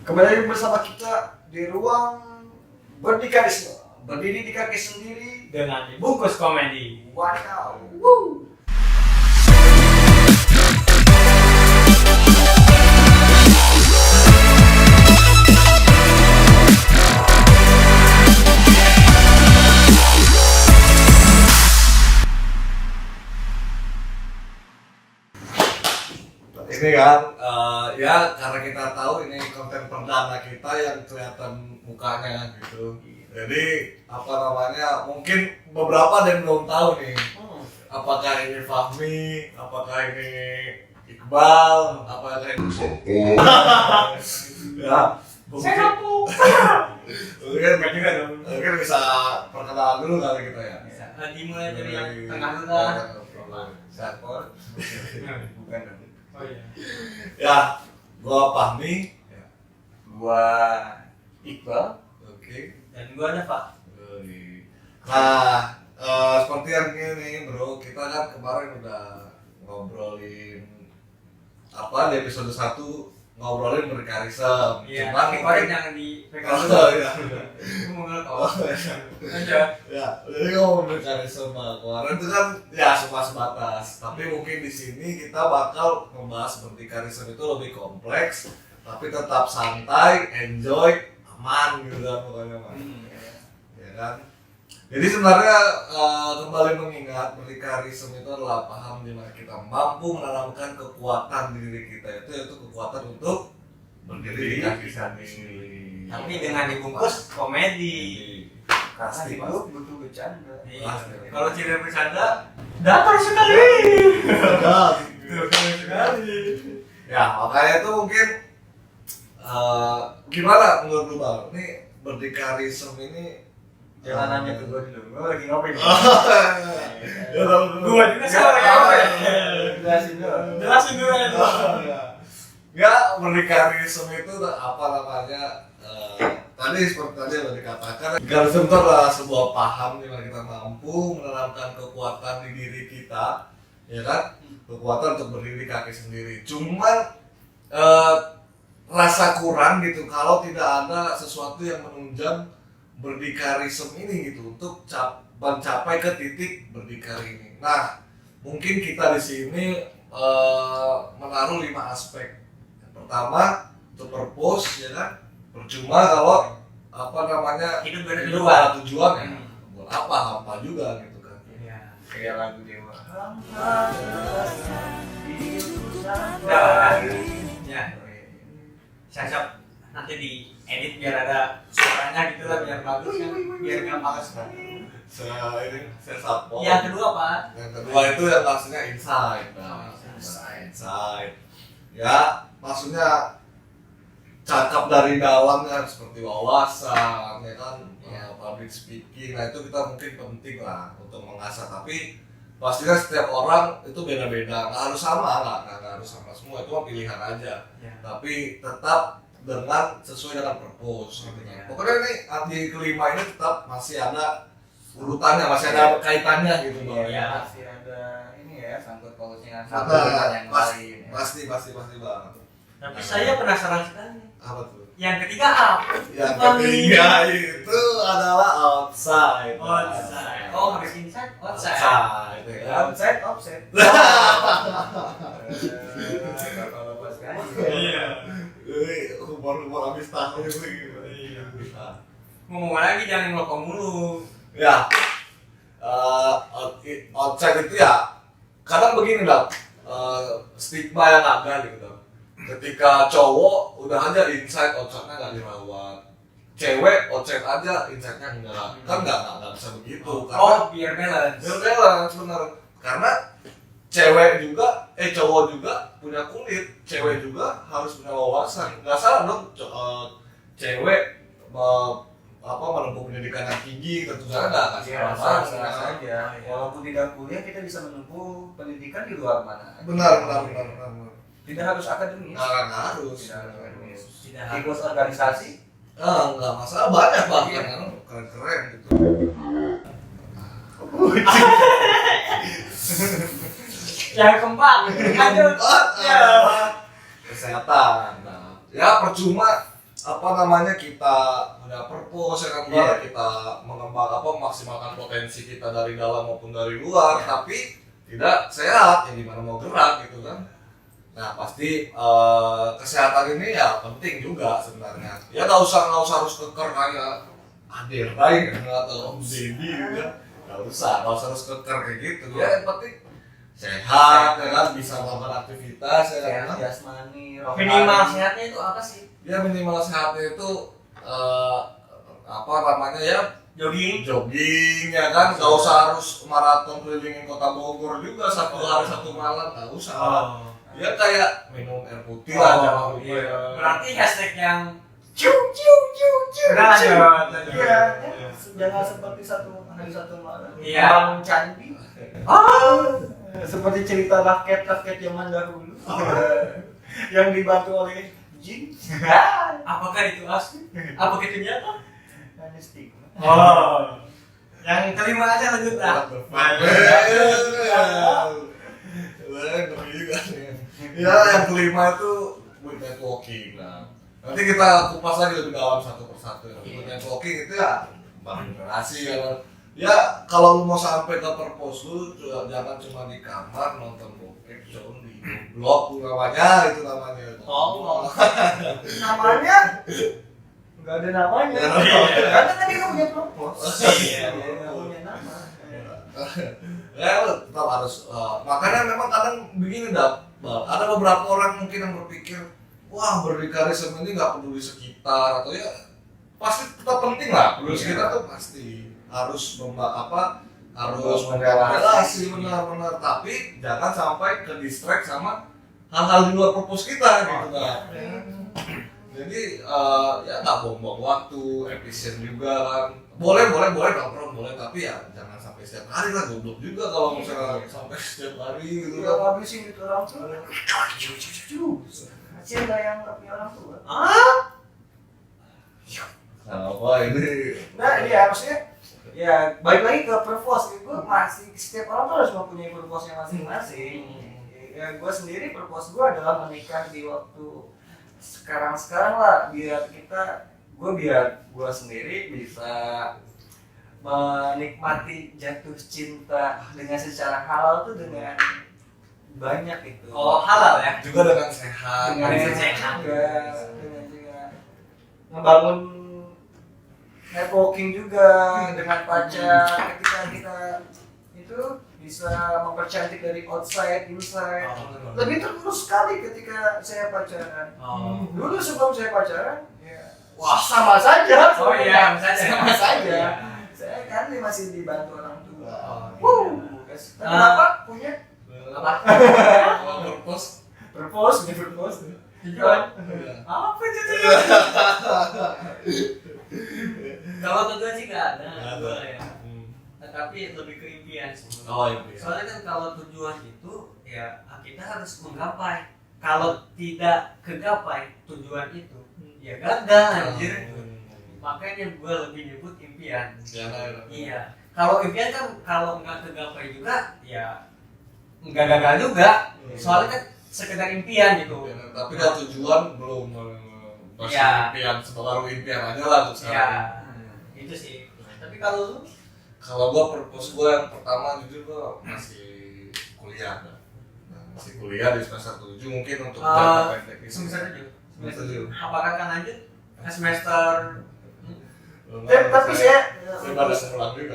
Kembali lagi bersama kita di ruang berdikari, berdiri di kaki sendiri dengan dibungkus komedi. Wadaw. Woo. Ini kan, ya karena kita tahu ini konten perdana kita yang kelihatan mukanya gitu. Jadi apa namanya, mungkin beberapa ada yang belum tahu nih. Apakah ini Fahmi, apakah ini Iqbal, apakah ini ya, mungkin bisa perkenalan dulu kali kita ya. Dimulai dari yang tengah dulu. Siapa? Bukan. Oh iya. Ya, gua Fahmi. Gua Iqbal. Oke. Dan gua ada Pak. Nah, seperti yang ini bro, kita kan kemarin udah ngobrolin apa di episode 1 ngobrolin berkarisem. Iya. Cuman Kemarin jangan dipegang dulu. oh, iya. Aku mau ngeluh Oh, kok. iya. Aja. Ya, jadi ngomongin berkarisem kemarin itu kan ya sebatas. Tapi mungkin di sini kita bakal membahas berkarisem itu lebih kompleks, tapi tetap santai, enjoy, aman gitu kan pokoknya Mas. Ya kan? Jadi sebenarnya kembali mengingat berkarisem itu adalah paham di mana kita mampu menanamkan kekuatan di diri kita, yaitu kekuatan untuk berdiri di kaki sendiri. Tapi dengan dibungkus komedi. Karena hidup butuh bercanda. Iya. Kalau tidak bercanda, datar sekali. Datar sekali. Ya makanya itu mungkin gimana menurut lu Bang? Ini berdikarisem ini Jangan nanya ke gua dulu. Gua lagi ngopi. Ya tahu dulu. Gua juga sama lagi apa ya? Jelasin dulu. Jelasin dulu ya. Ya, berdikarisem itu apa namanya? Tadi seperti tadi yang dikatakan, berkarisem itu adalah sebuah paham di mana kita mampu menanamkan kekuatan di diri kita, ya kan? Kekuatan untuk berdiri kaki sendiri. Cuman rasa kurang gitu kalau tidak ada sesuatu yang menunjang berdikarisem ini gitu untuk mencapai ke titik berdikari ini. Nah, mungkin kita di sini menaruh 5 aspek. Yang pertama, untuk purpose, ya kan? Percuma kalau apa namanya Hidup gak ada hidup tujuan. ada tujuan ya. Buat apa hampa juga gitu kan. Iya. Kayak lagu Dewa. Udah. Ya. Siap-siap nanti di edit biar ada suaranya gitu lah, biar bagus kan, biar nggak males kan. Saya support. Yang kedua Pak. Yang kedua itu yang maksudnya insight. Nah, insight. Ya, maksudnya cakap dari dalamnya seperti wawasan, ya kan, public speaking. Nah itu kita mungkin penting lah untuk mengasah. Tapi pastinya setiap orang itu beda-beda, nggak harus sama, nggak harus sama semua. Itu mah pilihan aja. Ya. Tapi tetap dengan sesuai dengan purpose gitu kan. Ya. Pokoknya ini di kelima ini tetap masih ada urutannya, masih ada kaitannya gitu Bang. Iya. Masih ada ini ya, sangkut pautnya Nah, satu dengan yang lain. Ya. pasti banget. Tapi saya penasaran sekali. Apa tuh? Yang ketiga apa? Yang ketiga itu adalah outside. Outside. Oh, habis inside, outside. Outside, ya kan? Offset, offset. Kalau lepas kan. Iya. Humor habis tahun gitu. Iya. Nah, Ngomong lagi jangan ngelokok mulu. ya, outside itu ya kadang begini Bang, stigma yang ada gitu. Ketika cowok udah aja inside, outside-nya nggak dirawat. Cewek outside aja, inside-nya enggak. Kan nggak bisa begitu. Oh, biar balance. Biar balance bener. Karena cewek juga, cowok juga punya kulit, cewek juga harus punya wawasan. Nggak salah dong, cewek menempuh pendidikan yang tinggi, tentu saja nggak Ya, salah saja. banget. Walaupun tidak kuliah, kita bisa menempuh pendidikan di luar mana. Benar. Tidak harus akademis. Nggak harus. Tidak harus akademis. Tidak Ikut organisasi. Nggak masalah, banyak bahkan kan keren-keren gitu. Yang keempat, lanjut. Ya. Kesehatan. Nah, ya percuma apa namanya kita punya purpose ya kan Bang? Iya. Kita mengembang memaksimalkan potensi kita dari dalam maupun dari luar, Iya. tapi tidak sehat, ya gimana mau gerak gitu kan. Nah pasti kesehatan ini ya penting juga sebenarnya. Ya nggak usah harus keker kayak Adir lain atau Om Deddy gitu kan. Nggak usah harus keker kayak gitu. Ya yang penting sehat, ya kan, bisa melakukan aktivitas, ya Sehat kan. jasmani, Minimal sehatnya itu apa sih? Ya minimal sehatnya itu apa namanya ya, jogging ya kan, nggak usah harus maraton kelilingin kota Bogor juga satu hari satu malam, nggak usah. Ya kayak minum air putih lah, jangan lupa. Iya. Berarti hashtag yang Udah lanjut. Iya, jangan seperti satu hari satu malam. Iya. Bangun candi. Seperti cerita rakyat zaman dahulu yang dibantu oleh jin. Apakah itu asli? Apakah itu nyata? Hanya stigma. Oh. Yang kelima aja lanjut lah. Ngeri juga nih. Ya yang kelima itu with networking. Nah, nanti kita kupas lagi lebih dalam satu persatu. With networking itu ya bangun generasi ya. Ya kalau lu mau sampai ke purpose lu jangan cuma di kamar nonton bokep, jangan di blog namanya itu namanya. Oh. Namanya nggak ada namanya. Karena tadi kamu punya propose. Iya. Nggak punya nama. Ya lu tetap harus makanya memang kadang begini ada beberapa orang mungkin yang berpikir wah berdikarisme ini nggak peduli sekitar atau ya pasti tetap penting lah peduli sekitar tuh pasti harus harus membangun relasi benar-benar, tapi jangan sampai ke distract sama hal-hal di luar purpose kita gitu kan. Jadi ya nggak buang-buang waktu, efisien juga kan. Boleh nongkrong boleh, tapi ya jangan sampai setiap hari lah, goblok juga kalau misalnya sampai setiap hari gitu Udah kan. ngabisin itu orang tua. Kasian nggak yang nggak punya orang tua. Nah, apa ini? Nah iya maksudnya ya balik lagi ke purpose. Gue masih setiap orang tuh harus mempunyai purpose-nya masing-masing. Ya gue sendiri purpose gue adalah menikah di waktu sekarang lah, biar gue sendiri bisa menikmati jatuh cinta dengan secara halal tuh dengan banyak itu. Oh, halal ya? Juga dengan sehat. Dengan Dengan sehat sehat. juga, dengan juga ngebangun networking juga dengan pacar ketika kita itu bisa mempercantik dari outside inside. Lebih terus sekali ketika saya pacaran. Oh. Dulu sebelum saya pacaran, ya Wah. sama saja. Oh iya, sama saja. Iya. Saya kan masih dibantu orang tua. Oh, Tapi Bapak punya Apa? Purpose. purpose, di purpose. Tujuan? Iya. Apa itu tujuan? Kalau tujuan sih nggak ada. Nggak ada. Gua ya. Tetapi lebih ke impian sebenarnya. Oh iya. Soalnya kan kalau tujuan itu ya kita harus menggapai. Kalau tidak kegapai tujuan itu, ya gagal anjir. Makanya gue lebih nyebut impian. Iya. Kalau impian kan kalau nggak kegapai juga, ya nggak gagal juga. Soalnya kan sekedar impian gitu. Tapi kalau tujuan belum masih Iya. impian, baru impian aja lah untuk Ya, sekarang. itu sih. Tapi kalau lu, Kalau gua purpose gua yang pertama jujur gua masih kuliah. Masih kuliah di semester 7 mungkin untuk jangka pendek ini. semester 7. Semester 7. Apakah akan lanjut ke semester? Tapi saya pada sekolah juga.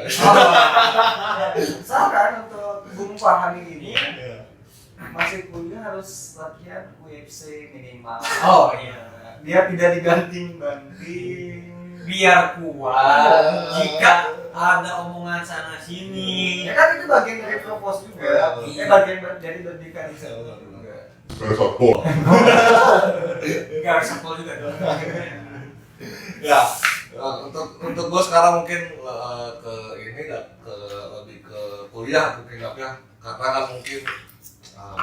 saran untuk Bung Fahmi ini Iya. masih kuliah harus latihan UFC minimal. Oh iya. Dia tidak dibanting-banting. Biar kuat jika ada omongan sana sini. Ya kan itu bagian dari propose juga. Iya. Bagian dari berdikari juga. Enggak harus sampel juga dong. Ya, untuk gue sekarang mungkin ke ini ke lebih ke kuliah mungkin ya, karena kan mungkin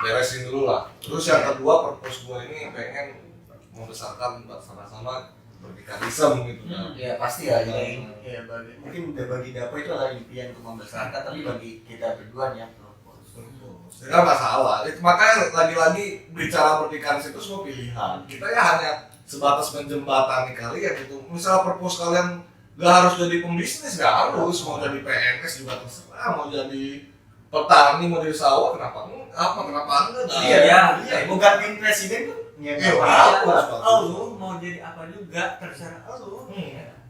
beresin dulu lah. Terus yang kedua purpose gue ini pengen membesarkan sama-sama berdikarisme gitu kan. Ya pasti ya. Ya mungkin bagi Dapo itu adalah impian untuk membesarkan, tapi bagi kita berdua ya propose. Tidak masalah. Makanya lagi-lagi bicara berdikarisme itu semua pilihan. Kita ya hanya sebatas menjembatani kalian gitu. Misal purpose kalian gak harus jadi pembisnis, gak harus, mau jadi PNS juga terserah, mau jadi petani, mau jadi sawah, kenapa enggak? Iya, bukan tim presiden tuh. Ya, Iya, lu mau jadi apa juga terserah lu.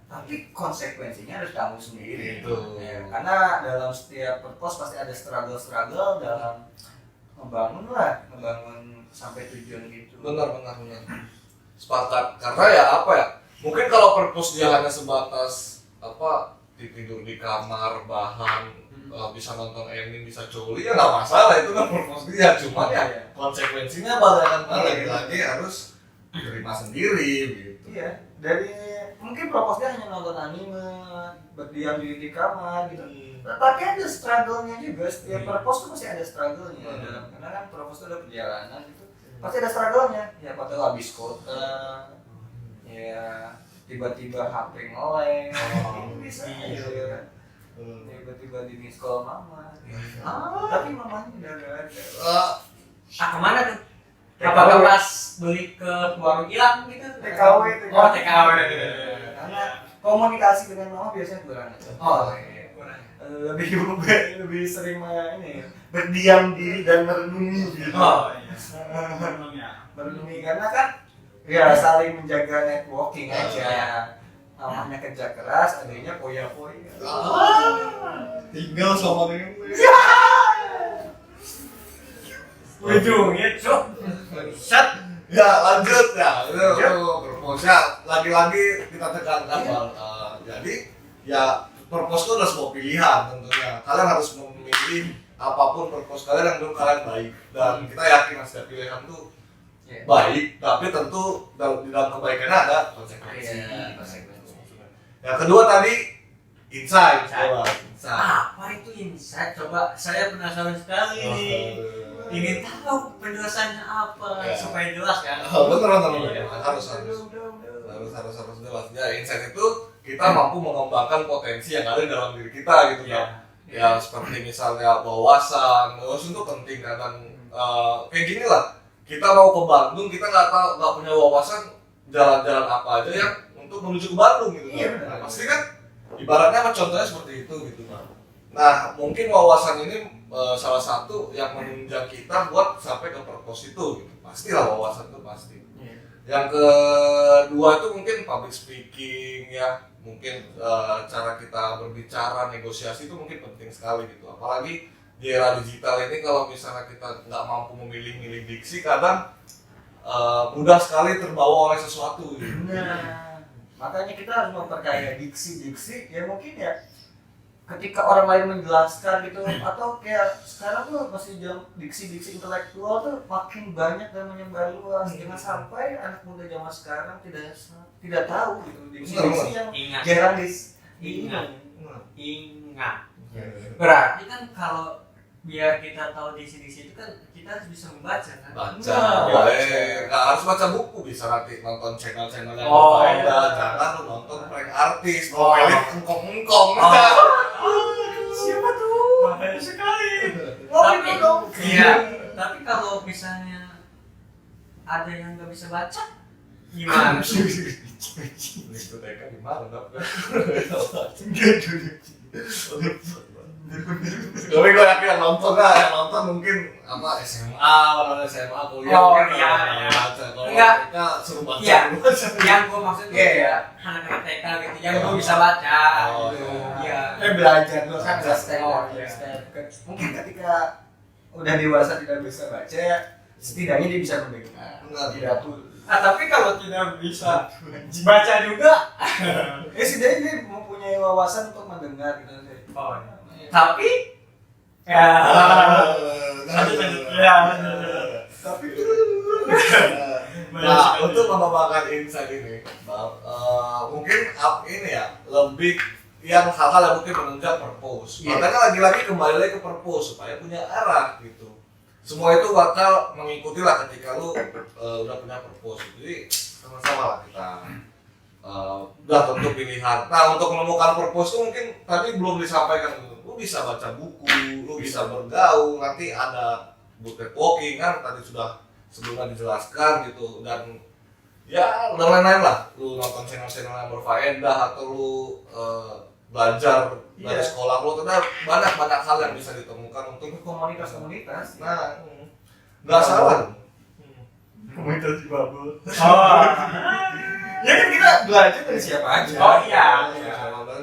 Tapi konsekuensinya harus kamu sendiri. Gitu. Ya, karena dalam setiap purpose pasti ada struggle dalam membangun sampai tujuan gitu. Benar. Sepakat. Karena ya apa ya? Mungkin kalau purpose dia hanya sebatas apa tidur di kamar, bahan, bisa nonton anime, bisa coli, ya nggak masalah, itu kan purpose dia. Cuman ya konsekuensinya lagi harus terima sendiri gitu. Iya, dari mungkin purpose dia hanya nonton anime, berdiam diri di kamar gitu. Tapi ada struggle-nya juga, setiap purpose tuh pasti ada struggle-nya. Karena kan purpose itu ada perjalanan gitu. Pasti ada struggle-nya. Ya padahal habis kota, ya tiba-tiba HP nge-lag, bisa aja ya. Tiba-tiba di miss call mama. Tapi mamanya udah gak ada. Kemana tuh? Apakah pas beli ke warung hilang gitu? TKW. Oh, TKW. Karena komunikasi dengan mama biasanya kurang. Kurang. Lebih sering ini berdiam diri dan merenungi gitu. Merenungi karena kan ya saling menjaga networking aja. Namanya kerja keras, adanya poya-poya. Tinggal sama dengan Ujungnya cok. Set. ya lanjut ya itu purpose-nya lagi-lagi kita tekankan jadi ya purpose itu adalah sebuah pilihan tentunya. Kalian harus memilih apapun purpose kalian yang menurut kalian baik, dan kita yakin setiap pilihan itu baik, tapi tentu di dalam kebaikannya ada konsekuensi. Yang kedua tadi insight. Apa itu insight? Coba saya penasaran sekali nih. Ingin tahu penjelasannya apa supaya jelas kan? Benar. Harus jelas. Ya insight itu kita mampu mengembangkan potensi yang ada dalam diri kita gitu kan. Ya seperti misalnya wawasan itu penting kan, dan kayak gini lah. Kita mau ke Bandung, kita nggak punya wawasan jalan-jalan apa aja yang untuk menuju ke Bandung gitu kan. Nah, pasti kan ibaratnya contohnya seperti itu gitu kan. Nah mungkin wawasan ini salah satu yang menunjang kita buat sampai ke purpose itu gitu. Pastilah wawasan itu pasti. Yang kedua itu mungkin public speaking ya, mungkin cara kita berbicara, negosiasi itu mungkin penting sekali gitu. Apalagi di era digital ini kalau misalnya kita nggak mampu memilih diksi, kadang mudah sekali terbawa oleh sesuatu gitu. Nah, makanya kita harus memperkaya diksi ya mungkin ya ketika orang lain menjelaskan gitu, atau kayak sekarang tuh masih diksi intelektual tuh makin banyak dan menyebar luas. Jangan sampai anak muda zaman sekarang tidak tahu gitu diksi yang jarang ingat. Berarti kan kalau biar kita tahu diksi itu kan kita harus bisa membaca kan? Baca, boleh. Nggak harus baca buku, bisa nanti nonton channel-channel yang berbeda. Jangan lu nonton prank artis, ngomelin engkong-engkong. Siapa tuh? Bahaya sekali. Tapi tapi kalau misalnya ada yang nggak bisa baca, gimana? Itu TK gimana? Tapi gue yakin yang nonton mungkin apa SMA, orang SMA kuliah baca. Kalau mereka suruh baca dulu. Yang gue maksudnya ya anak-anak TK gitu, yang gue bisa baca. Iya. Belajar dulu kan step. Mungkin ketika udah dewasa tidak bisa baca, setidaknya dia bisa mendengar. Tidak tuh. Tapi kalau tidak bisa baca juga, setidaknya dia mempunyai wawasan untuk mendengar gitu. Tapi nah untuk mengembangkan insight ini mungkin ini ya lebih yang hal-hal yang mungkin menunjang purpose. Makanya lagi-lagi kembali lagi ke purpose supaya punya arah gitu. Semua itu bakal mengikuti lah ketika lu udah punya purpose. Jadi sama-sama lah kita udah tentu pilihan. Nah untuk menemukan purpose itu mungkin tadi belum disampaikan dulu. Lu bisa baca buku, lu bisa bergaul, nanti ada book networking kan tadi sudah sebelumnya dijelaskan gitu, dan ya dan lain-lain lah, lu nonton channel-channel yang berfaedah atau lu belajar dari Iya. sekolah lu, ternyata banyak hal yang bisa ditemukan untuk komunitas-komunitas. nah nggak salah. Komunitas di bubble. Oh. Ya kan kita belajar dari siapa aja. Oh iya.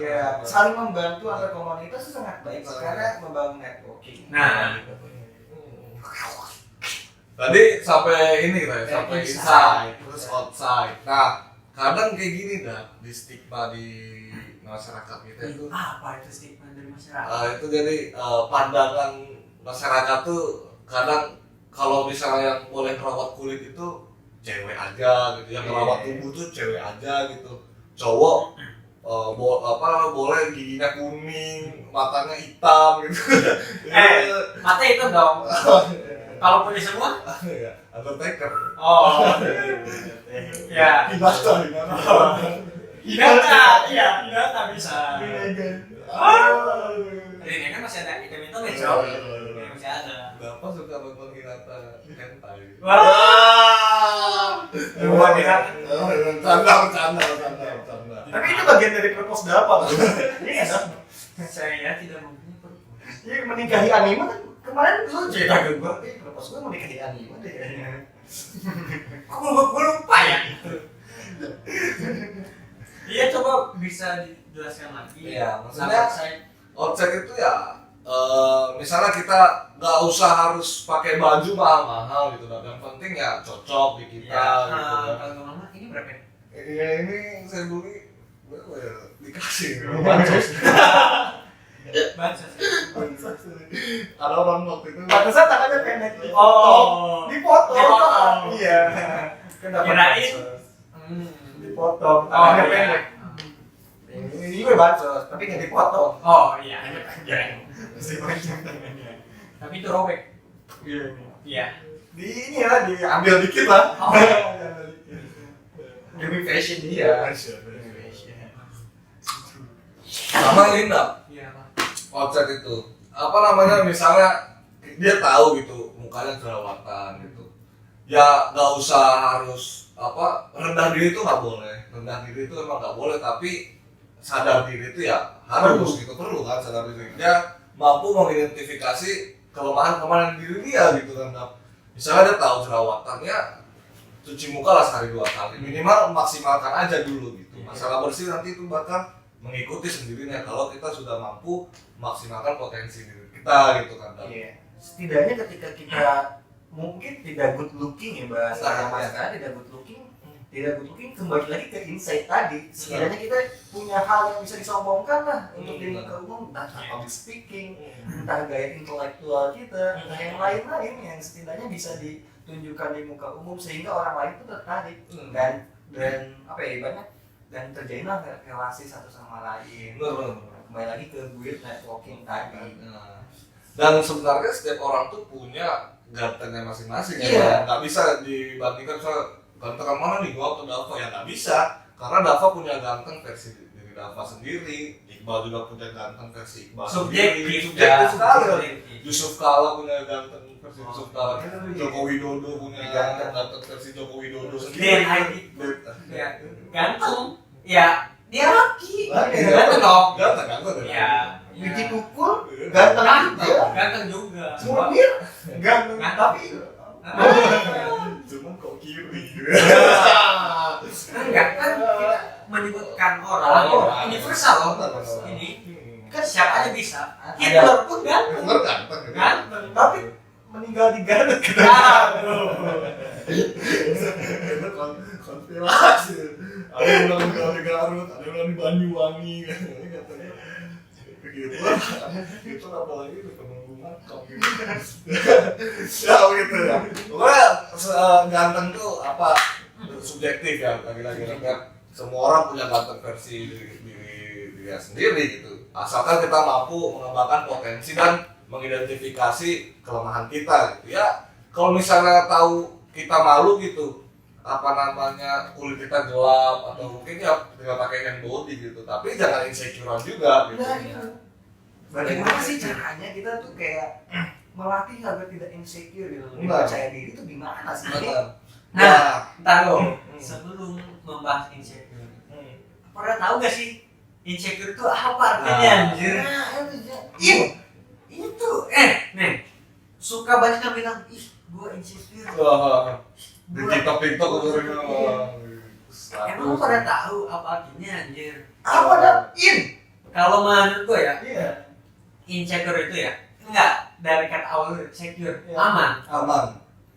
Ya, saling membantu antar komunitas itu sangat baik karena membangun networking. Nah. Tadi sampai ini kan, sampai Inside. inside, terus outside. Nah, kadang kayak gini dah di stigma di masyarakat kita itu. Apa itu stigma dari masyarakat? Itu jadi pandangan masyarakat tuh kadang kalau misalnya yang boleh merawat kulit itu cewek aja gitu, yang merawat tubuh tuh cewek aja gitu. Cowok boleh giginya kuning, matanya hitam gitu. Mata itu dong. Kalau punya semua? Ya, Undertaker. Oh. Ya. Hinata. Iya, Hinata bisa. Ini kan masih ada item itu besok. Ini masih ada. Bapak suka nonton Hinata hentai. Wah. Buat Hinata. Canda. Tapi itu bagian dari purpose dapat. Iya kan? Saya tidak mempunyai purpose. Iya, menikahi anime kan kemarin lu cerita ke gua, purpose gua menikahi anime deh. Gue lupa ya. Iya, coba bisa dijelaskan lagi. Iya, maksudnya saya outside itu ya misalnya kita nggak usah harus pakai baju mahal-mahal gitu, yang penting ya cocok di kita gitu kan. Kalau mama ini berapa? Ya ini saya beli berapa ya, dikasih bancos. Baca. Ada orang waktu itu Pantesan tangannya pendek. Oh. Dipotong. Iya. Kirain. Dipotong. Oh, Tangannya iya. pendek. Ini gue bancos, tapi nggak dipotong. Oh iya. Tapi itu robek. Iya. Iya. Di ini ya, diambil dikit lah. Oh. Demi fashion dia. sama ini enggak Iya, Pak. outside itu apa namanya, misalnya dia tahu gitu mukanya jerawatan gitu, ya nggak usah harus apa rendah diri itu nggak boleh, rendah diri itu emang nggak boleh, tapi sadar diri itu ya harus gitu, perlu kan sadar diri, dia mampu mengidentifikasi kelemahan diri dia gitu kan. Misalnya dia tahu jerawatan, ya cuci muka lah sehari 2 kali minimal, maksimalkan aja dulu gitu. Masalah bersih nanti itu bakal mengikuti sendirinya kalau kita sudah mampu maksimalkan potensi diri kita gitu kan. Iya. Setidaknya ketika kita mungkin tidak good looking ya bahasa Mas kan, tidak good looking kembali lagi ke insight tadi. Setidaknya kita punya hal yang bisa disombongkan lah untuk di muka umum, entah public speaking, entah gaya intelektual kita, entah yang lain-lain yang setidaknya bisa ditunjukkan di muka umum sehingga orang lain tuh tertarik dan apa ya ibaratnya, dan terjadilah relasi satu sama lain. Benar. Kembali lagi ke weird networking tadi. Dan sebenarnya setiap orang tuh punya gantengnya masing-masing. Iya. Ya, nggak bisa dibandingkan soal ganteng mana nih gua atau Dava, ya nggak bisa, karena Dava punya ganteng versi diri Dava sendiri, Iqbal juga punya ganteng versi Iqbal Subjektif sekali. Yusuf Kala punya ganteng versi Yusuf Kala, Joko Widodo punya ganteng versi Joko Widodo sendiri. Ya, ganteng. Ya, dia laki. Laki. Ganteng dong. Ganteng. Ya. Biji tukul ganteng juga. Ganteng juga. Munir ganteng tapi Cuman kok kiri. Enggak kan kita menyebutkan orang universal loh. Ini kan siapa aja bisa. Hitler pun ganteng. Ganteng. tapi meninggal di Garut. Itu konspirasi. Ada yang bilang di Garut, ada yang bilang di Banyuwangi. Katanya begitu lah. Itu apalagi di Penanggungan kok gitu. Ya begitu ya. Pokoknya ganteng tuh apa, subjektif ya, lagi-lagi kan. Semua orang punya ganteng versi diri dia sendiri gitu. Asalkan kita mampu mengembangkan potensi dan mengidentifikasi kelemahan kita gitu ya. Kalau misalnya tahu kita malu gitu, apa namanya, kulit kita gelap atau mungkin ya tinggal pakai hand body gitu, tapi jangan insecurean juga gitu. Nah itu. Bagaimana sih caranya kita tuh kayak melatih agar tidak insecure gitu, lebih Benar. percaya diri itu gimana sih? Benar. Nah, ntar lo sebelum membahas insecure, pernah tahu gak sih insecure itu apa artinya? Anjir. Itu nih suka banyak yang bilang ih gue insecure. Di TikTok Emang lu pada tahu apa artinya anjir? Apa dah? Kalau menurut gue ya, Iya. insecure itu ya enggak dari kata awal secure, Iya. aman. aman.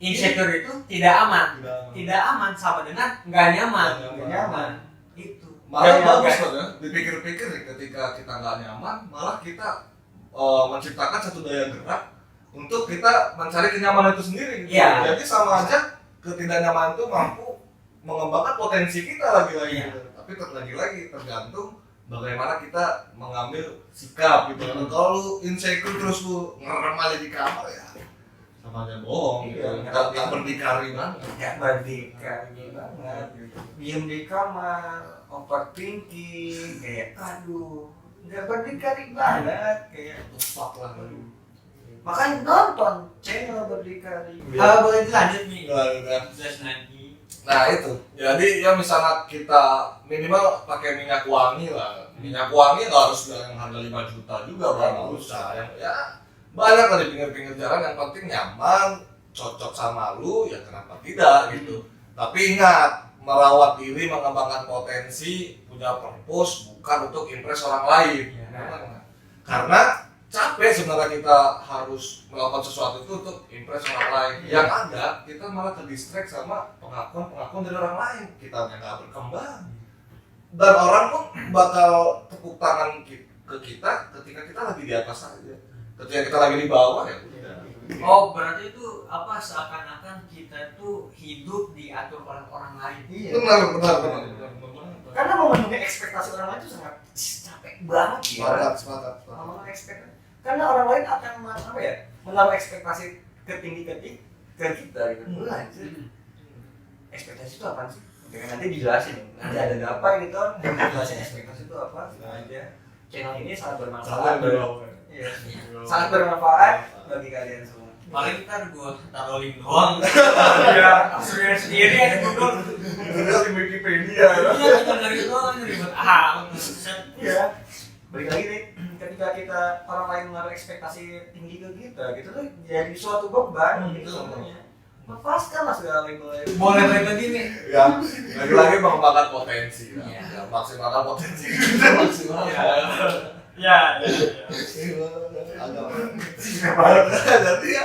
Insecure itu tidak aman. Tidak aman sama dengan nggak nyaman. Nggak nyaman. Itu. Malah Ya, bagus ya. loh ya, dipikir-pikir nih, ketika kita nggak nyaman, malah kita menciptakan satu daya gerak untuk kita mencari kenyamanan itu sendiri. Gitu. Iya. Jadi sama aja ketidaknyamanan itu mampu mengembangkan potensi kita lagi-lagi. Iya. Gitu. Tapi lagi-lagi tergantung bagaimana kita mengambil sikap gitu. Kalau lu insecure terus lu ngerem aja di kamar ya sama aja bohong. Iya, Gitu. Nggak berdikari banget. Ya berdikari banget gitu. Diem di kamar, overthinking, kayak aduh, nggak berdikari banget kayak. Fuck lah. Makanya nonton channel berdikari. Boleh dilanjut nih. Nggak. Just nanti. Nah itu, jadi ya misalnya kita minimal pakai minyak wangi lah. Minyak wangi nggak harus yang harga 5 juta juga bang, usah. Yang ya banyak lah di pinggir-pinggir jalan, yang penting nyaman, cocok sama lu, ya kenapa tidak gitu. Tapi ingat, merawat diri, mengembangkan potensi, punya purpose, bukan untuk impress orang lain. Karena capek sebenarnya kita harus melakukan sesuatu itu untuk impress orang lain. Yang ada kita malah terdistract sama pengakuan dari orang lain. Kita nggak berkembang. Dan orang pun bakal tepuk tangan ke kita ketika kita lagi di atas saja. Ketika kita lagi di bawah ya udah. Oh berarti itu apa seakan-akan kita tuh hidup diatur oleh orang lain. Iya. Benar. Karena memenuhi ekspektasi orang lain itu sangat capek banget ya. Sepakat. Memenuhi ekspektasi. Karena orang lain akan apa ya? Menaruh ekspektasi ketinggi ke kita gitu. Anjir. Ekspektasi itu apa sih? Dengan nanti dijelasin. Nanti ada apa gitu. Dijelasin ekspektasi itu apa? Aja. Channel ini sangat bermanfaat. Iya. Sangat bermanfaat bagi kalian semua. Paling ntar gue taruh link doang. Iya. Sendiri sendiri aja Google. Itu di Wikipedia. Iya tinggal dari doang ribet Iya. Balik lagi nih, ketika kita orang lain menaruh ekspektasi tinggi ke kita, gitu tuh jadi suatu beban gitu sebenarnya. Lepaskanlah segala label-label. Boleh balik lagi nih. Ya, lagi-lagi mengembangkan potensi. Iya. Ya, maksimalkan potensi kita maksimal. Ya. Jadi ya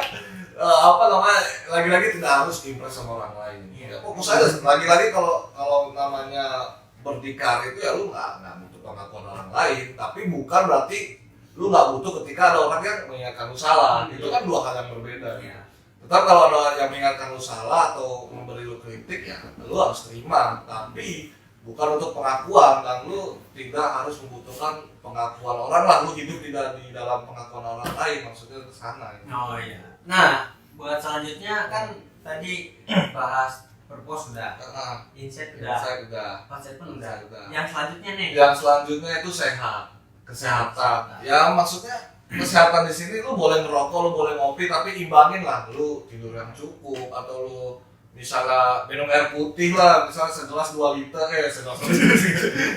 apa namanya lagi-lagi tidak harus impress sama orang lain. Ya, fokus aja. Lagi-lagi kalau namanya berdikari itu ya lu nggak butuh pengakuan orang lain, tapi bukan berarti lu nggak butuh ketika ada orang yang mengingatkan lu salah. Itu kan dua hal yang berbeda. Iya. Tetap kalau ada yang mengingatkan lu salah atau memberi lu kritik ya lu harus terima, tapi bukan untuk pengakuan. Dan lu tidak harus membutuhkan pengakuan orang lah, lu hidup tidak di dalam pengakuan orang lain, maksudnya ke sana. Oh iya. Nah, buat selanjutnya kan tadi bahas purpose udah, insight udah, Saya udah. konsep pun udah. Saya udah. Yang selanjutnya nih. Yang selanjutnya itu sehat, kesehatan. Ya maksudnya kesehatan di sini lu boleh ngerokok, lu boleh ngopi, tapi imbangin lah. Lu tidur yang cukup atau lu misalnya minum air putih lah, misalnya segelas 2 liter,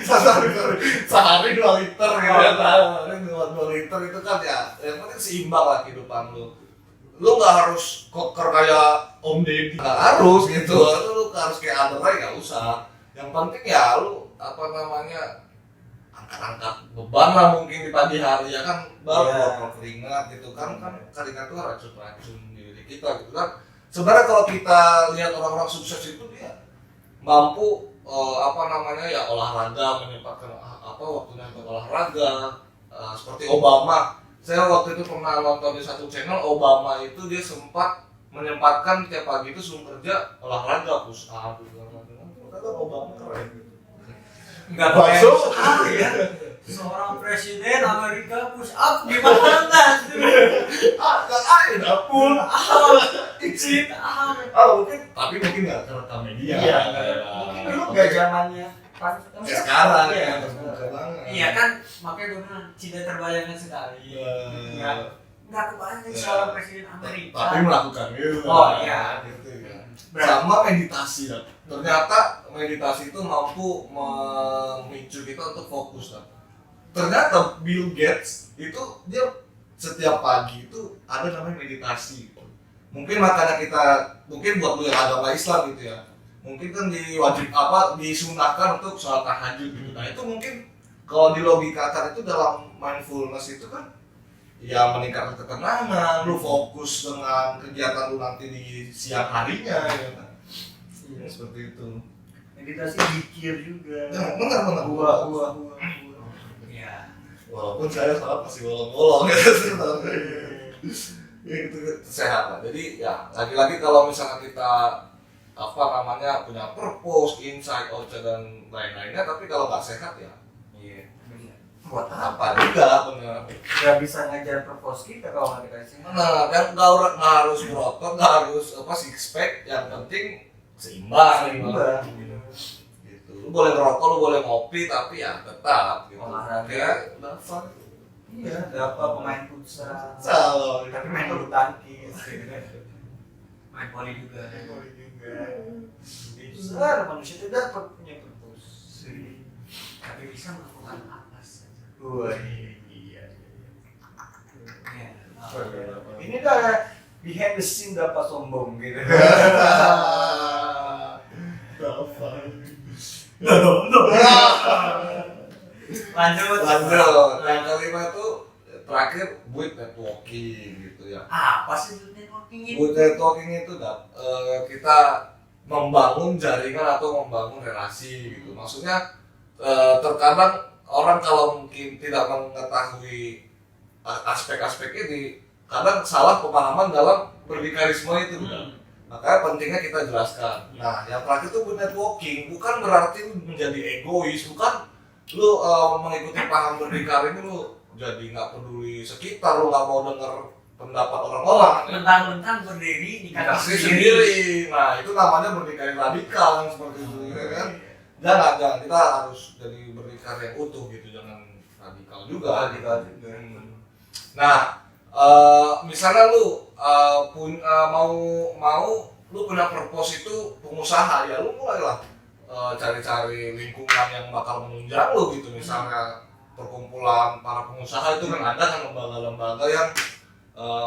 sehari 2 liter gitu ya. Sehari 2 liter itu kan ya, yang penting seimbang lah kehidupan lu. Lu nggak harus koker kayak Om Deddy, nggak harus gitu. Lu harus kayak Andre, nggak usah. Yang penting ya lu apa namanya angkat-angkat beban lah mungkin di pagi hari ya kan, baru keluar keringat gitu kan keringat itu racun di diri kita gitu kan. Sebenarnya kalau kita lihat orang-orang sukses itu dia mampu apa namanya ya olahraga, menyempatkan waktunya untuk olahraga, seperti Obama. Saya waktu itu pernah nonton di satu channel, Obama itu dia sempat menyempatkan tiap pagi itu sebelum kerja olahraga, push up gitu. Kata Obama keren gitu. Enggak pakai ya. Seorang presiden Amerika push up gimana kan? Ada dapur. Izin. Mungkin tapi mungkin nggak kerekam media. Iya. Mungkin dulu nggak zamannya pas Sekarang ya. terbuka banget. Iya kan, makanya gue bilang tidak terbayangkan sekali. Nggak kebayang seorang presiden Amerika. Tapi melakukan itu. Oh iya. Gitu ya. sama meditasi kan. Ternyata meditasi itu mampu memicu kita untuk fokus kan. Ternyata Bill Gates itu dia setiap pagi itu ada namanya meditasi. Mungkin makanya mungkin buat lu yang agama Islam gitu ya, mungkin kan disunahkan untuk sholat tahajud gitu. Nah itu mungkin kalau dilogikakan itu dalam mindfulness itu kan ya meningkatkan ketenangan, lu fokus dengan kegiatan lu nanti di siang harinya ya kan. Ya, seperti itu. Meditasi zikir juga. Ya, benar. Buah. Ya. Walaupun saya salah masih bolong-bolong gitu sebenarnya. Ya itu sehat lah. Jadi ya lagi-lagi kalau misalnya kita punya purpose, insight, outcome dan lain-lainnya, tapi kalau nggak sehat ya buat apa juga benar. Nggak bisa ngajar purpose kita kalau nggak dikasih. Nah, yang nggak harus berotot, nggak harus six pack, yang penting seimbang. Gitu. Lu boleh ngerokok, lu boleh ngopi, tapi ya tetap gitu. Olahraga. Kayak dapat. Iya, dapat pemain futsal. Salah. Tapi main bulu tangkis. Main voli juga. Besar manusia itu dapat punya purpose. Tapi bisa melakukan apa saja. Wah, iya. Ya. Ini dah behind the scene dapat sombong gitu. Lanjut. Yang kelima itu terakhir buat networking gitu ya. Apa sih itu networking itu? Buat networking itu kita membangun jaringan atau membangun relasi gitu. Maksudnya terkadang orang kalau mungkin tidak mengetahui aspek-aspek ini, kadang salah pemahaman dalam berdikarisme itu kan. Makanya pentingnya kita jelaskan. Nah, yang terakhir itu networking bukan berarti lu menjadi egois, bukan lu mengikuti paham berdikari ini lu jadi nggak peduli sekitar, lu nggak mau dengar pendapat orang-orang. Mentang-mentang berdiri di kaki Kaki sendiri. sendiri. Nah, itu namanya berdikari radikal yang seperti itu ya kan. Jangan kita harus jadi berdikari yang utuh gitu, jangan radikal juga. Nah, misalnya lu mau lu punya purpose itu pengusaha ya, lu mulailah cari-cari lingkungan yang bakal menunjang lu gitu. Misalnya perkumpulan para pengusaha itu kan ada kan lembaga-lembaga yang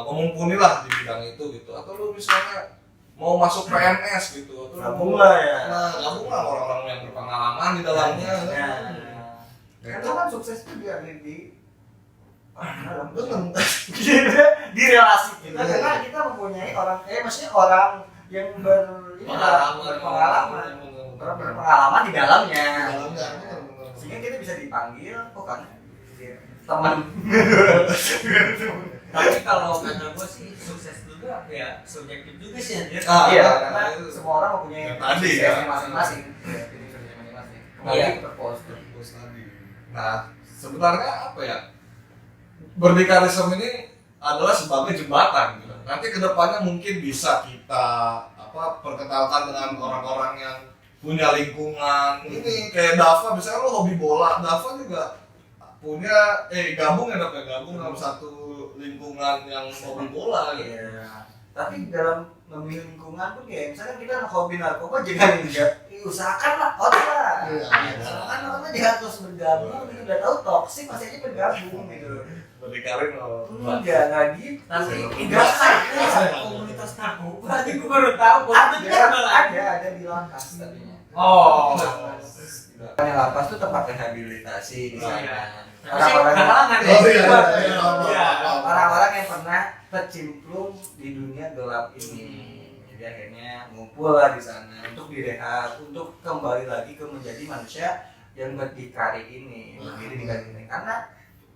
memumpuni lah di bidang itu gitu. Atau lu misalnya mau masuk PNS gitu, atau Gabung lah ya. Nah, gabung lah orang-orang yang berpengalaman di dalamnya. Karena kan sukses itu dia ada di dalam Bener. di relasi kita, karena kita mempunyai maksudnya orang yang berpengalaman di dalamnya. Sehingga kita bisa dipanggil, kan teman. Tapi kalau kata gue sih sukses juga ya subjektif juga sih anjir. Iya, karena semua orang mempunyai tadi suksesnya ya. masing-masing. Iya. Purpose tadi. Nah, sebenarnya apa ya? Berdikarisme ini adalah sebagai jembatan gitu. Nanti kedepannya mungkin bisa kita perkenalkan dengan orang-orang yang punya lingkungan. Ini kayak Dava, misalnya lo hobi bola, Dava juga punya gabung dalam satu lingkungan yang hobi bola gitu. Iya. Tapi dalam memilih lingkungan pun kayak misalnya kita hobi narkoba jangan usahakanlah lah. Usahakan orang jangan terus bergabung, gitu. Udah tahu toksik masih aja bergabung gitu. Berdikari lo. Enggak gitu. Tapi enggak ada komunitas narkoba, tadi gue baru tahu. Ada di lapas tadinya. Oh. Di lapas tuh tempat rehabilitasi di Oh, sana. iya. Orang-orang Iya. orang-orang yang pernah tercemplung di dunia gelap ini. Jadi akhirnya ngumpul lah di sana untuk direhab, untuk kembali lagi ke menjadi manusia yang berdikari ini. Berdiri di kaki ini. Karena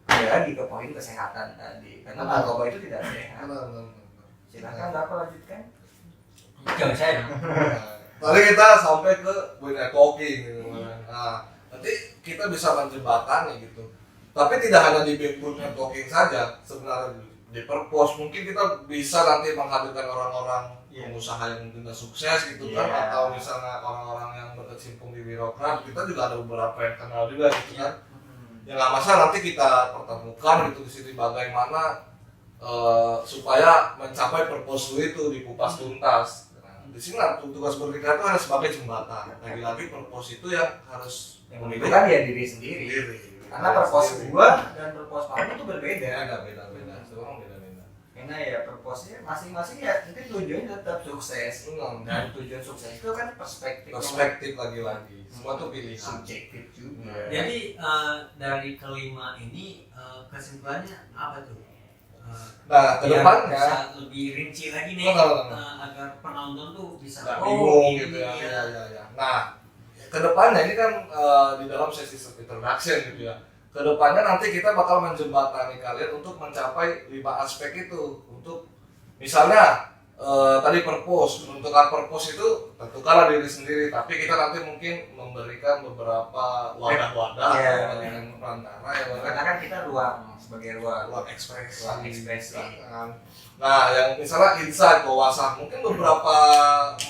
ada lagi ke poin kesehatan tadi. Karena narkoba itu tidak sehat. Silakan dapat lanjutkan. Jangan saya dong. Tadi kita sampai ke networking gitu. Nah, nanti kita bisa menjembatani gitu. Tapi tidak hanya di backbone networking saja, sebenarnya di purpose mungkin kita bisa nanti menghadirkan orang-orang pengusaha yang sudah sukses gitu kan, atau misalnya orang-orang yang berkecimpung di birokrat. Kita juga ada beberapa yang kenal juga gitu kan. Yang nggak masalah nanti kita pertemukan gitu di sini bagaimana supaya mencapai purpose itu dikupas tuntas. di sini lah tugas bernikahan itu hanya sebagai jembatan. Lagi-lagi purpose itu yang harus yang menentukan ya diri sendiri. Karena purpose gua dan purpose kamu itu berbeda. Beda. Semua beda-beda. Karena ya purpose-nya masing-masing ya mungkin tujuannya tetap sukses. Dan tujuan sukses itu kan Perspektif lagi-lagi. Semua tuh pilihan. Subjektif juga. Jadi dari kelima ini kesimpulannya apa tuh? Nah, Biar kedepannya bisa lebih rinci lagi nih, Oh. agar penonton tuh bisa nggak bingung gitu ini ya. Ya. Nah, kedepannya ini kan di dalam sesi introduction gitu ya. Kedepannya nanti kita bakal menjembatani kalian untuk mencapai 5 aspek itu. Untuk misalnya tadi purpose, menentukan purpose itu tentukanlah diri sendiri. Tapi kita nanti mungkin memberikan beberapa wadah-wadah, memberikan perantara ya. Karena kan kita sebagai ruang ekspresi. Nah, yang misalnya insight bahwasan mungkin beberapa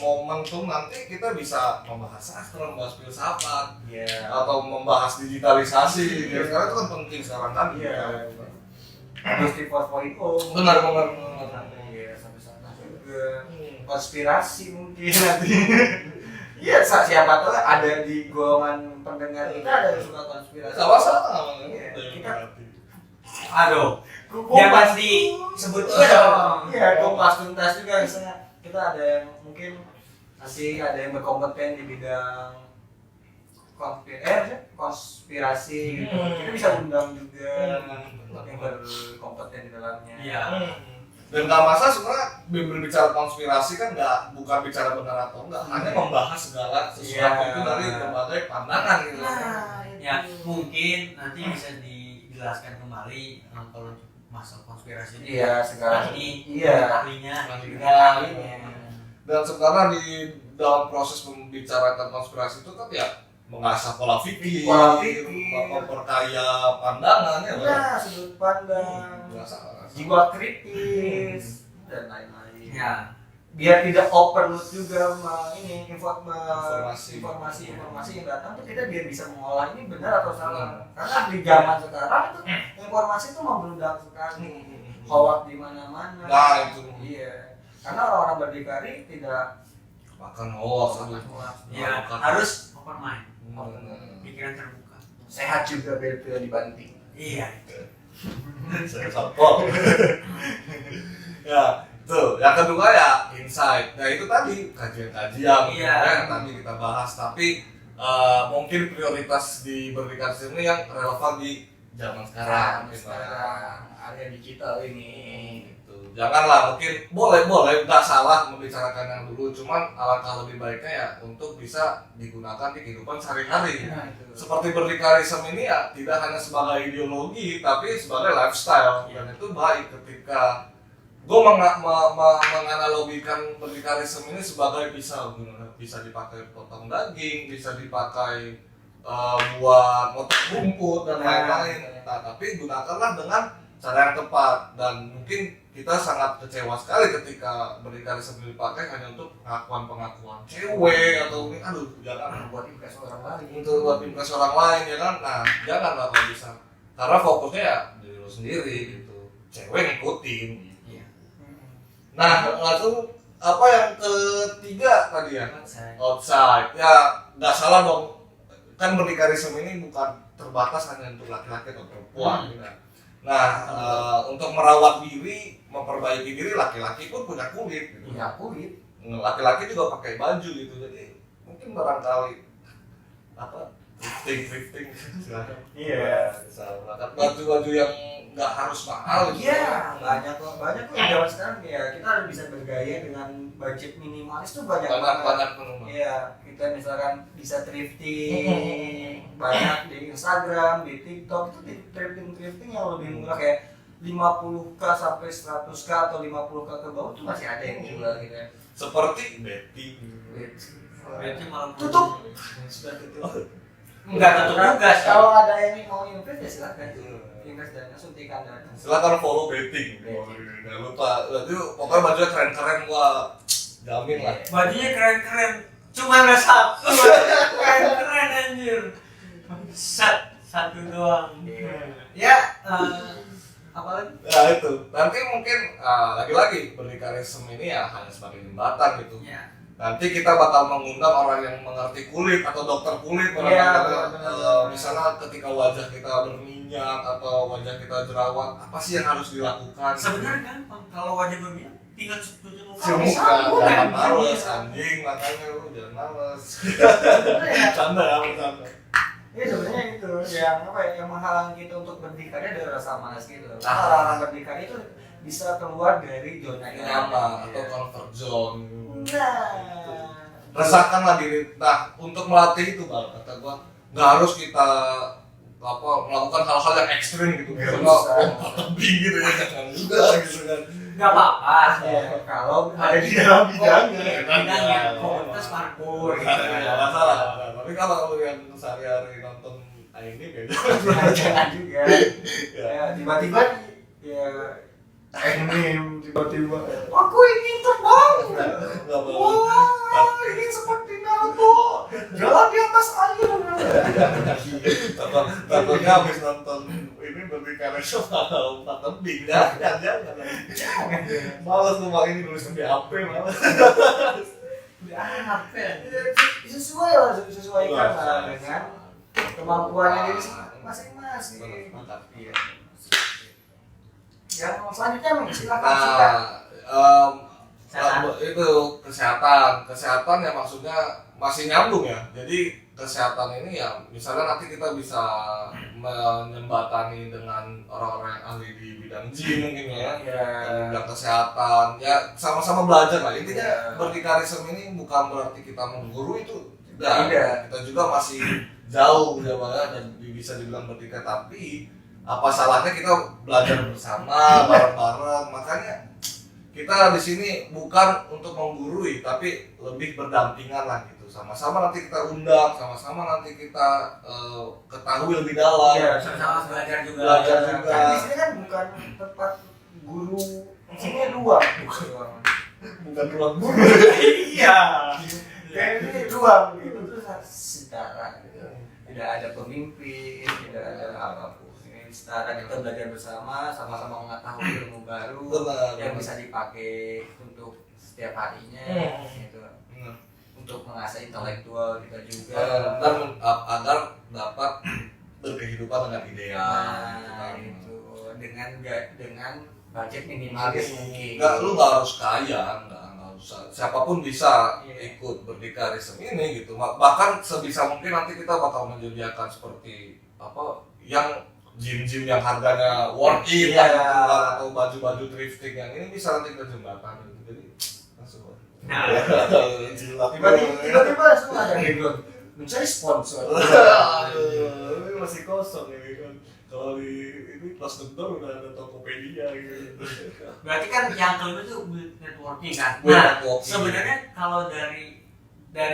momentum nanti kita bisa membahas sastra, membahas filsafat, atau membahas digitalisasi. Ya, sekarang itu kan penting sekarang kan. Industri 4.0. Benar. Iya, sampai sana juga. Konspirasi mungkin nanti. Iya, siapa tahu ada di golongan pendengar kita ada yang suka konspirasi. Gak masalah. Aduh, jangan disebut Iya, kompas tuntas juga misalnya kita ada yang mungkin masih ada yang berkompeten di bidang konspirasi gitu. Kita bisa undang juga yang berkompeten di dalamnya. Iya. Dan gak masalah sebenarnya berbicara konspirasi kan bukan bicara benar atau enggak, hanya membahas segala sesuatu itu dari berbagai pandangan gitu. Ya, mungkin nanti bisa dijelaskan kembali kalau masalah konspirasi ini. Iya, sekarang ini ahlinya. Dan sekarang di dalam proses membicarakan konspirasi itu kan ya mengasah pola pikir, memperkaya pandangan ya. Nah, sudut pandang, jiwa kritis dan lain-lain. Ya, biar tidak overload juga informasi yang datang tuh kita biar bisa mengolah ini benar atau salah. Karena di zaman sekarang itu informasi itu membludak sekali. Hoax di mana-mana. Nah, itu. Iya. Karena orang-orang berdikari tidak makan hoax. ya harus open mind, pikiran terbuka. Sehat juga biar tidak dibanting. Iya. Saya sampel. Ya, tuh. Yang kedua ya insight. Nah itu tadi kajian-kajian yang tadi kita bahas. Tapi mungkin prioritas di berdikari ini yang relevan di zaman sekarang. Area digital ini. Janganlah, mungkin boleh nggak salah membicarakan yang dulu, cuman alangkah lebih baiknya ya untuk bisa digunakan di kehidupan sehari-hari. Seperti berdikarisme ini ya tidak hanya sebagai ideologi tapi sebagai lifestyle, dan itu baik ketika gue menganalogikan berdikarisme ini sebagai pisau, bisa dipakai potong daging, bisa dipakai buat motor rumput dan lain-lain. Nah, tapi gunakanlah dengan cara yang tepat, dan mungkin kita sangat kecewa sekali ketika berdikarisme dipakai hanya untuk pengakuan cewek atau jangan buat impresi orang lain. Untuk buat impresi orang lain ya kan. Nah, janganlah kalau bisa. Karena fokusnya ya diri lo sendiri gitu. Cewek ngikutin. Iya. Nah, langsung apa yang ketiga tadi ya? Outside. Ya, nggak salah dong. Kan berdikarisme ini bukan terbatas hanya untuk laki-laki atau perempuan gitu. Nah, untuk merawat diri, memperbaiki diri, laki-laki pun punya kulit gitu. Punya kulit. Laki-laki juga pakai baju gitu. Jadi mungkin barangkali thrifting Iya. Baju-baju yang nggak harus mahal gitu. Iya, banyak kok zaman sekarang ya kita harus bisa bergaya dengan budget minimalis tuh banyak banget. Iya, kita misalkan bisa thrifting banyak di Instagram, di TikTok itu thrifting yang lebih murah kayak 50k sampai 100k atau 50k ke bawah tuh masih ada yang jual gitu ya. Seperti Betty. Berarti malam Tutup. Sudah tutup. Enggak tutup juga sih. Kalau ada yang mau invest ya silakan. Invest dana, suntikan dana. Silakan follow Betty. Jangan lupa. Itu pokoknya bajunya keren-keren, gua jamin lah. Bajunya keren-keren. Cuma nggak satu. Keren anjir. Satu doang. Ya, apa lagi? Ya itu. Nanti mungkin lagi-lagi berdikarisme ini ya hanya sebagai jembatan gitu. Ya. nanti kita bakal mengundang orang yang mengerti kulit atau dokter kulit Iya, barangkali, benar. misalnya ketika wajah kita berminyak atau wajah kita jerawat, apa sih yang harus dilakukan? Sebenarnya gampang kalau wajah berminyak tinggal cuci muka. Cuci bisa, muka, bukan. jangan males anjing, makanya lu jangan males. Canda ya, bercanda. Iya sebenarnya itu yang apa ya, yang menghalangi kita untuk berdikari adalah rasa malas gitu. Ah. Karena orang-orang berdikari itu bisa keluar dari zona Nyaman atau Iya. comfort zone. Nah, Rasakanlah diri. Nah, untuk melatih itu Bang, kata gua nggak harus kita melakukan hal-hal yang ekstrim gitu. Nggak Misalnya usah. lompat tebing gitu ya, jangan juga gitu kan. Nggak apa-apa. ya, kalau ada di dalam bidangnya. Bidangnya komunitas parkour. gitu. Nggak masalah. Tapi kalau yang sehari-hari nonton ini beda. Jangan juga. Ya. Ya, tiba-tiba ya anime tiba-tiba aku ingin terbang. Nggak mau. Wah, ingin seperti Naruto jalan di atas air. Takutnya habis nonton ini berbicara soal lompat tebing. Jangan. Males tuh Bang, ini nulis di HP malas. Apa ya? Sesuai lah, disesuaikan lah dengan kemampuannya diri masing-masing. Mantap. Iya. Yang selanjutnya silakan. Itu kesehatan ya, maksudnya masih nyambung ya. Jadi kesehatan ini ya, misalnya nanti kita bisa menyembatani dengan orang-orang yang ahli di bidang gym mungkin ya, di bidang kesehatan ya, sama-sama belajar lah. Intinya berdikarisme ini bukan berarti kita mengguru, itu tidak. Kita juga masih jauh ya Bang, dan bisa dibilang berdikari, tapi apa salahnya kita belajar bersama bareng-bareng. Makanya kita di sini bukan untuk menggurui, tapi lebih berdampingan lah gitu. Sama-sama nanti kita undang, sama-sama nanti kita ketahui lebih dalam. Iya, Sama-sama belajar juga. Belajar juga. Kan di sini kan bukan tempat guru, di sini ruang. Bukan ruang guru. Iya. Kayak ini ruang gitu, terus setara gitu. Tidak ada pemimpin, tidak ada apapun. Ini setara, kita belajar bersama, sama-sama mengetahui ilmu baru yang bisa dipakai untuk setiap harinya, gitu. Untuk mengasah intelektual kita juga. Dan agar dapat berkehidupan dengan ideal. Nah, itu dengan budget minimalis mungkin. Lu nggak harus kaya, nggak usah. Siapapun bisa Iya. ikut berdikarisme ini gitu. Bahkan sebisa mungkin nanti kita bakal menyediakan seperti apa yang gym-gym yang harganya worth it Iya. lah gitu kan, atau baju-baju thrifting yang ini bisa nanti kita jembatan gitu. Jadi langsung. Nah, Jilat. Tiba-tiba langsung ada background mencari sponsor. Aduh, ini masih kosong ini kan. Kalau di ini Plus Tentor udah ada Tokopedia gitu. berarti kan yang kelima itu build networking kan. Build Nah, networking. sebenarnya kalau dari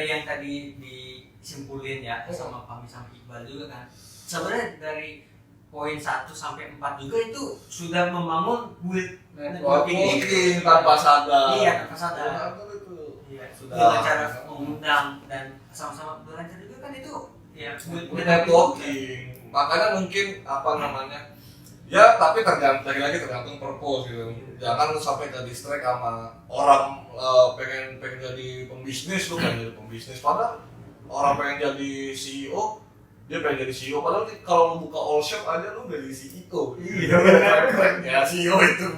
yang tadi disimpulin ya sama kami sama Iqbal juga kan. Sebenarnya dari poin 1 sampai 4 juga itu sudah membangun build networking Mungkin tanpa sadar. Iya, tanpa sadar. Tanpa itu. Iya, Sudah. dengan cara mengundang dan sama-sama belajar juga kan itu ya build Networking. Makanya mungkin apa namanya? Ya, tapi lagi-lagi tergantung purpose gitu. Jangan lu sampai ke distract sama orang pengen jadi pembisnis, lu pengen jadi pembisnis, padahal orang pengen jadi CEO, dia pengen jadi CEO, padahal kalau lu buka all shop aja lu jadi CEO. Iya, keren ya CEO itu.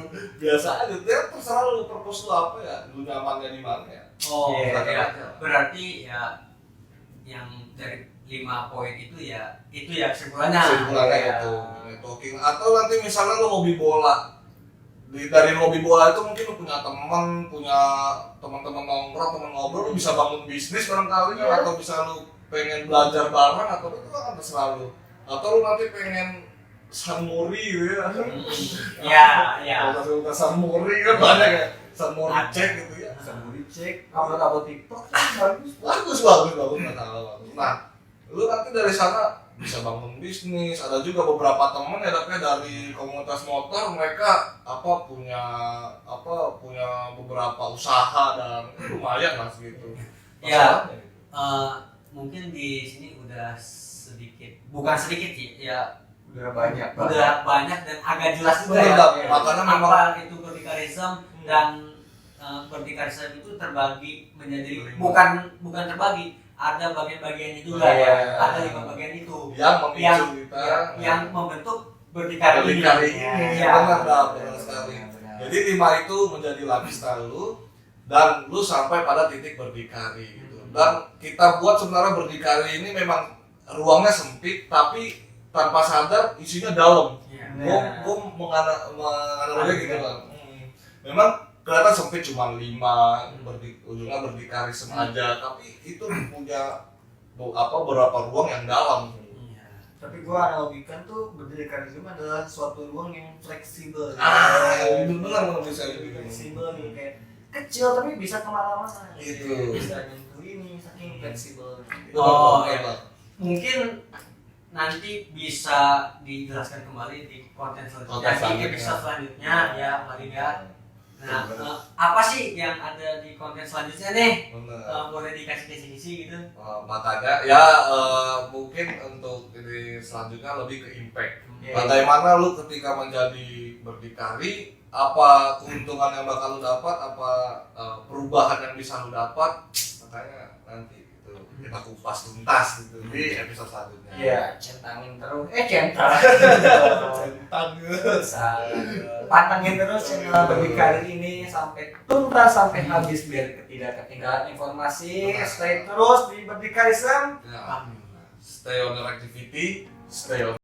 Biasa aja, ya terserah lu purpose lu apa ya, lu nyamannya di mana ya. Oh, Iya, ya. iya. Berarti ya yang dari 5 poin itu ya kesimpulannya. Kesimpulannya Ya. itu networking. Atau nanti misalnya lu hobi bola, dari hobi bola itu mungkin lu punya teman-teman nongkrong, teman ngobrol, lu bisa bangun bisnis barangkali, Iya. atau bisa lu pengen belajar bareng, atau itu kan terserah lu. Atau lu nanti pengen sanmori gitu ya. Ya. Kalau sanmori kan banyak ya, sanmori cek gitu ya. Sambil dicek upload TikTok bagus. Bagus nggak salah. Nah, lu nanti dari sana bisa bangun bisnis. Ada juga beberapa temen ya, tapi dari komunitas motor mereka punya beberapa usaha dan lumayan lah segitu. Ya. Masalahnya, Mungkin di sini udah bukan sedikit sih ya, Udah banyak udah banyak dan agak jelas juga Betul, ya. makanya memang apa itu berdikarisme dan berdikari itu terbagi menjadi Lima. bukan terbagi, ada bagian-bagiannya juga Iya. ya, ada 5 bagian itu Yang memicu kita yang membentuk berdikari berdikari ini. ini. Ya. Benar sekali. Jadi 5 itu menjadi lifestyle lu dan lu sampai pada titik berdikari gitu. Dan kita buat sebenarnya berdikari ini memang ruangnya sempit tapi tanpa sadar isinya dalam. Iya. Gue menganaloginya gitu kan. Memang kelihatan sempit cuma 5 ujungnya berdikari aja, tapi itu punya beberapa ruang yang dalam. Iya. Tapi gua analogikan tuh berdikari adalah suatu ruang yang fleksibel. Benar bisa gitu. Fleksibel gitu, kayak kecil tapi bisa kemana-mana. Itu. Bisa nyentuh ini saking fleksibel. Oh, iya. Mungkin nanti bisa dijelaskan kembali di konten selanjutnya, di episode selanjutnya ya Pak Riga. Nah, apa sih yang ada di konten selanjutnya nih? Benar. Boleh dikasih kisi-kisi gitu? Makanya ya mungkin untuk ini selanjutnya lebih ke impact. Iya. Bagaimana lu ketika menjadi berdikari, apa keuntungan yang bakal lu dapat, apa perubahan yang bisa lu dapat, makanya nanti itu kita kupas tuntas gitu di episode selanjutnya. Iya, centangin terus. Centang. Centang. Pantengin terus channel berdikari ini sampai tuntas, sampai habis biar tidak ketinggalan informasi. Stay terus di Berdikarism. Ya. Stay on your activity, stay on